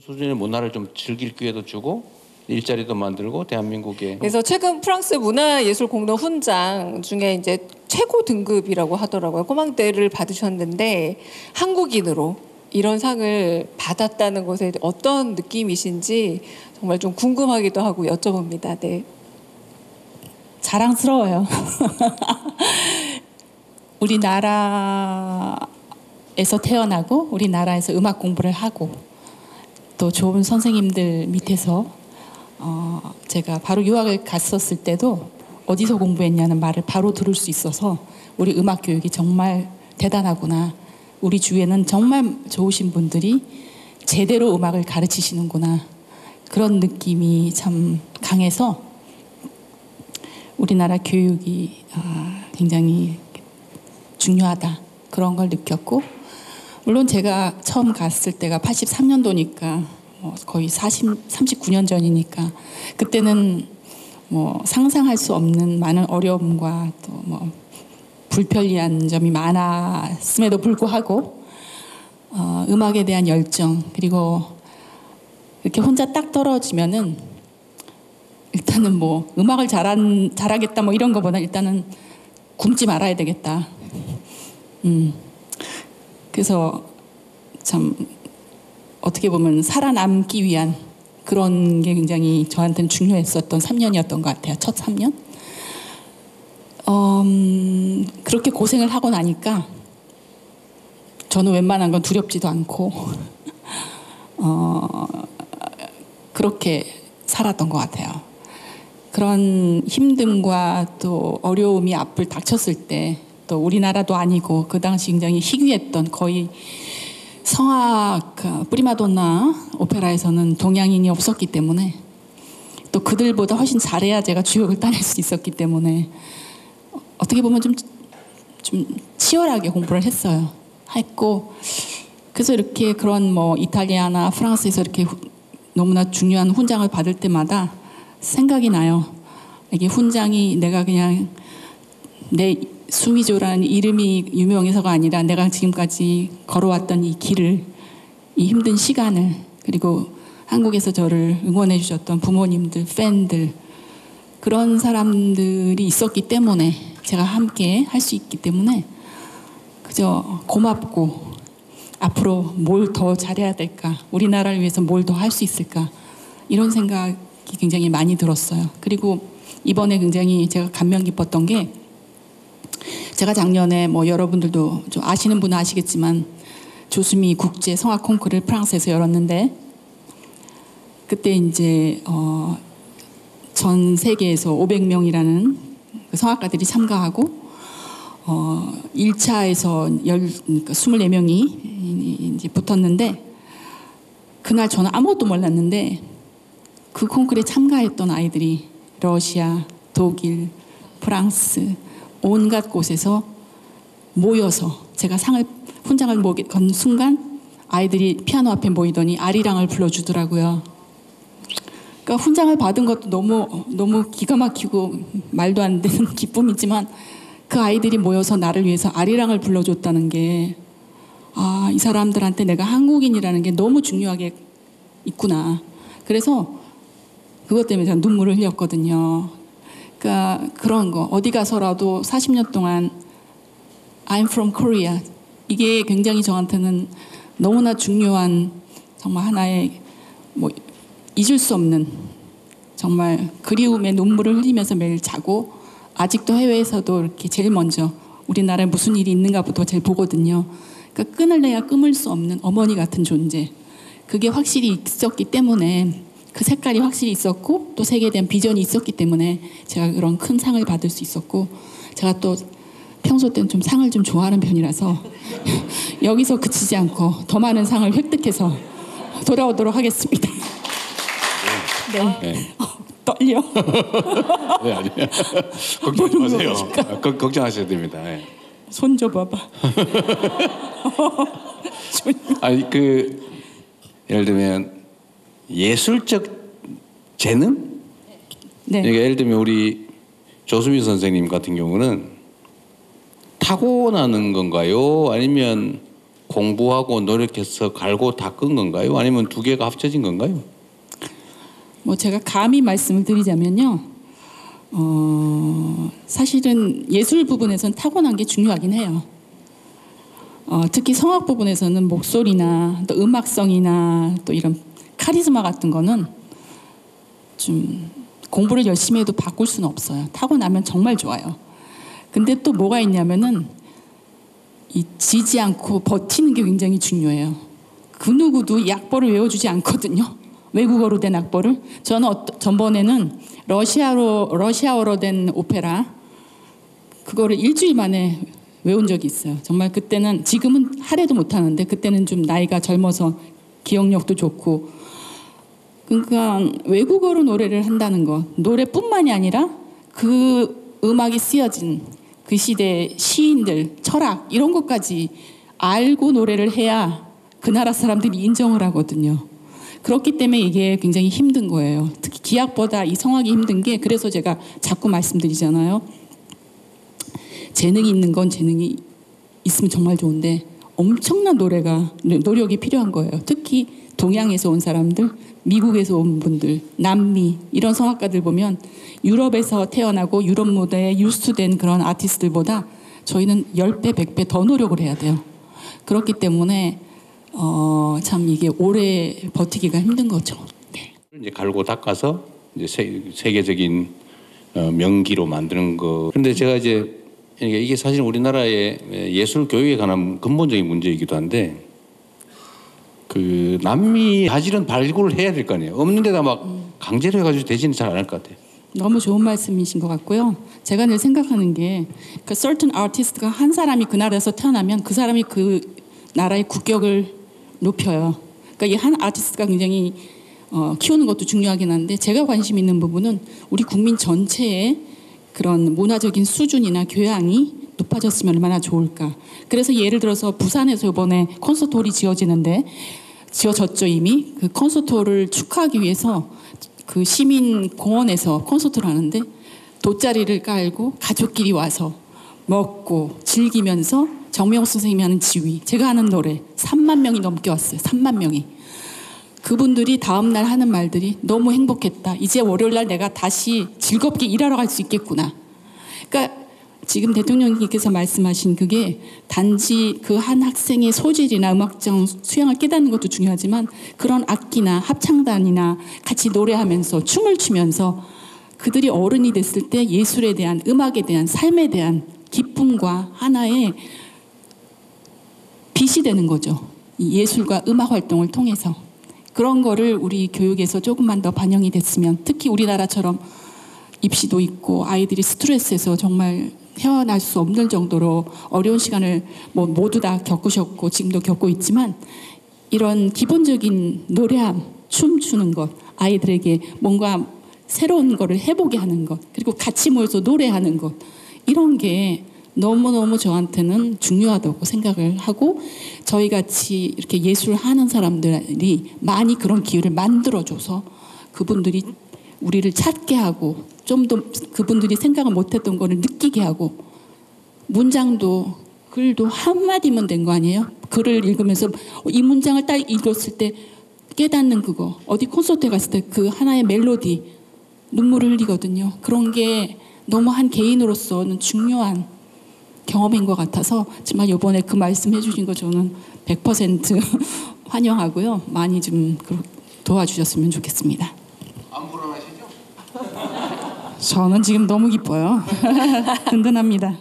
수준의 문화를 좀 즐길 기회도 주고 일자리도 만들고 대한민국에. 그래서 최근 프랑스 문화예술공동 훈장 중에 이제 최고 등급이라고 하더라고요. 꼬망대를 받으셨는데 한국인으로 이런 상을 받았다는 것에 어떤 느낌이신지 정말 좀 궁금하기도 하고 여쭤봅니다. 네. 자랑스러워요. 우리나라에서 태어나고 우리나라에서 음악 공부를 하고 또 좋은 선생님들 밑에서 제가 바로 유학을 갔었을 때도 어디서 공부했냐는 말을 바로 들을 수 있어서 우리 음악 교육이 정말 대단하구나. 우리 주위에는 정말 좋으신 분들이 제대로 음악을 가르치시는구나. 그런 느낌이 참 강해서 우리나라 교육이 굉장히 중요하다. 그런 걸 느꼈고, 물론 제가 처음 갔을 때가 83년도니까 거의 39년 전이니까 그때는 뭐 상상할 수 없는 많은 어려움과 또 뭐 불편리한 점이 많았음에도 불구하고 음악에 대한 열정, 그리고 이렇게 혼자 딱 떨어지면은 일단은 뭐 음악을 잘하겠다 뭐 이런 거보다 일단은 굶지 말아야 되겠다. 그래서 참 어떻게 보면 살아남기 위한 그런 게 굉장히 저한테는 중요했었던 3년이었던 것 같아요. 첫 3년. 그렇게 고생을 하고 나니까 저는 웬만한 건 두렵지도 않고 그렇게 살았던 것 같아요. 그런 힘듦과 또 어려움이 앞을 닥쳤을 때 또 우리나라도 아니고 그 당시 굉장히 희귀했던 거의 성악 프리마돈나 오페라에서는 동양인이 없었기 때문에 또 그들보다 훨씬 잘해야 제가 주역을 따낼 수 있었기 때문에 어떻게 보면 좀 치열하게 공부를 했고 그래서 이렇게 그런 뭐 이탈리아나 프랑스에서 이렇게 너무나 중요한 훈장을 받을 때마다 생각이 나요. 이게 훈장이 내가 그냥 내 수미조라는 이름이 유명해서가 아니라 내가 지금까지 걸어왔던 이 길을, 이 힘든 시간을, 그리고 한국에서 저를 응원해 주셨던 부모님들, 팬들, 그런 사람들이 있었기 때문에 제가 함께 할 수 있기 때문에 그저 고맙고 앞으로 뭘 더 잘해야 될까, 우리나라를 위해서 뭘 더 할 수 있을까, 이런 생각이 굉장히 많이 들었어요. 그리고 이번에 굉장히 제가 감명 깊었던 게, 제가 작년에 뭐 여러분들도 좀 아시는 분은 아시겠지만 조수미 국제 성악 콩쿠르를 프랑스에서 열었는데, 그때 이제 전 세계에서 500명이라는 성악가들이 참가하고 1차에서 24명이 이제 붙었는데, 그날 저는 아무것도 몰랐는데 그 콩쿠르에 참가했던 아이들이 러시아, 독일, 프랑스 온갖 곳에서 모여서 제가 훈장을 건 순간 아이들이 피아노 앞에 모이더니 아리랑을 불러주더라고요. 그러니까 훈장을 받은 것도 너무 기가 막히고 말도 안 되는 기쁨이지만 그 아이들이 모여서 나를 위해서 아리랑을 불러줬다는 게, 이 사람들한테 내가 한국인이라는 게 너무 중요하게 있구나. 그래서 그것 때문에 제가 눈물을 흘렸거든요. 그러니까 그런 거, 어디 가서라도 40년 동안 I'm from Korea, 이게 굉장히 저한테는 너무나 중요한, 정말 하나의 뭐 잊을 수 없는, 정말 그리움의 눈물을 흘리면서 매일 자고, 아직도 해외에서도 이렇게 제일 먼저 우리나라에 무슨 일이 있는가부터 제일 보거든요. 그러니까 끊을래야 끊을 수 없는 어머니 같은 존재, 그게 확실히 있었기 때문에, 그 색깔이 확실히 있었고 또 세계에 대한 비전이 있었기 때문에 제가 그런 큰 상을 받을 수 있었고, 제가 또 평소 때는 좀 상을 좀 좋아하는 편이라서 여기서 그치지 않고 더 많은 상을 획득해서 돌아오도록 하겠습니다. 네. 떨려. 네, 아니에요. 걱정하지 마세요. 걱정하셔야 됩니다. 네. 손 줘봐봐. 아니 예를 들면 예술적 재능? 네. 그러니까 예를 들면 우리 조수미 선생님 같은 경우는 타고나는 건가요? 아니면 공부하고 노력해서 갈고 닦은 건가요? 아니면 두 개가 합쳐진 건가요? 뭐 제가 감히 말씀을 드리자면요. 사실은 예술 부분에서는 타고난 게 중요하긴 해요. 특히 성악 부분에서는 목소리나 또 음악성이나 또 이런 카리스마 같은 거는 좀 공부를 열심히 해도 바꿀 수는 없어요. 타고나면 정말 좋아요. 근데 또 뭐가 있냐면은 이 지지 않고 버티는 게 굉장히 중요해요. 그 누구도 이 악보를 외워주지 않거든요. 외국어로 된 악보를. 저는 전번에는 러시아어로 된 오페라 그거를 일주일 만에 외운 적이 있어요. 정말 그때는 지금은 하래도 못하는데 그때는 좀 나이가 젊어서 기억력도 좋고 그러니까 외국어로 노래를 한다는 것 노래뿐만이 아니라 그 음악이 쓰여진 그 시대 시인들 철학 이런 것까지 알고 노래를 해야 그 나라 사람들이 인정을 하거든요. 그렇기 때문에 이게 굉장히 힘든 거예요. 특히 기악보다 이 성악이 힘든 게 그래서 제가 자꾸 말씀드리잖아요. 재능이 있는 건 재능이 있으면 정말 좋은데 엄청난 노력이 필요한 거예요. 특히 동양에서 온 사람들, 미국에서 온 분들, 남미 이런 성악가들 보면 유럽에서 태어나고 유럽 무대에 유수된 그런 아티스트들보다 저희는 10배, 100배 더 노력을 해야 돼요. 그렇기 때문에 참 이게 오래 버티기가 힘든 거죠. 네. 이제 갈고 닦아서 이제 세계적인 명기로 만드는 거. 그런데 제가 이제 이게 사실 우리나라의 예술 교육에 관한 근본적인 문제이기도 한데 그 남미 사실은 발굴을 해야 될 거 아니에요. 없는 데다 막 강제로 해가지고 되지는 잘 않을 것 같아요. 너무 좋은 말씀이신 것 같고요. 제가 늘 생각하는 게 그 certain artist가 한 사람이 그 나라에서 태어나면 그 사람이 그 나라의 국격을 높여요. 그러니까 이 한 아티스트가 굉장히 키우는 것도 중요하긴 한데 제가 관심 있는 부분은 우리 국민 전체의 그런 문화적인 수준이나 교양이 높아졌으면 얼마나 좋을까. 그래서 예를 들어서 부산에서 이번에 콘서트홀이 지어졌죠 이미. 그 콘서트홀을 축하하기 위해서 그 시민 공원에서 콘서트를 하는데 돗자리를 깔고 가족끼리 와서 먹고 즐기면서 정명수 선생님이 하는 지휘, 제가 하는 노래 3만 명이 넘게 왔어요. 3만 명이. 그분들이 다음날 하는 말들이 너무 행복했다. 이제 월요일날 내가 다시 즐겁게 일하러 갈 수 있겠구나. 그러니까 지금 대통령님께서 말씀하신 그게 단지 그 한 학생의 소질이나 음악적 수양을 깨닫는 것도 중요하지만 그런 악기나 합창단이나 같이 노래하면서 춤을 추면서 그들이 어른이 됐을 때 예술에 대한 음악에 대한 삶에 대한 기쁨과 하나의 빛이 되는 거죠. 이 예술과 음악 활동을 통해서. 그런 거를 우리 교육에서 조금만 더 반영이 됐으면 특히 우리나라처럼 입시도 있고 아이들이 스트레스에서 정말 헤어날 수 없는 정도로 어려운 시간을 모두 다 겪으셨고 지금도 겪고 있지만 이런 기본적인 노래함, 춤추는 것, 아이들에게 뭔가 새로운 거를 해보게 하는 것 그리고 같이 모여서 노래하는 것 이런 게 너무너무 저한테는 중요하다고 생각을 하고 저희같이 이렇게 예술하는 사람들이 많이 그런 기회를 만들어줘서 그분들이 우리를 찾게 하고 좀 더 그분들이 생각을 못했던 거를 느끼게 하고 문장도 글도 한마디면 된 거 아니에요? 글을 읽으면서 이 문장을 딱 읽었을 때 깨닫는 그거 어디 콘서트에 갔을 때 그 하나의 멜로디 눈물을 흘리거든요. 그런 게 너무 한 개인으로서는 중요한 경험인 것 같아서 정말 이번에 그 말씀 해주신 거 저는 100% 환영하고요. 많이 좀 도와주셨으면 좋겠습니다. 안 불안하시죠? 저는 지금 너무 기뻐요. 든든합니다.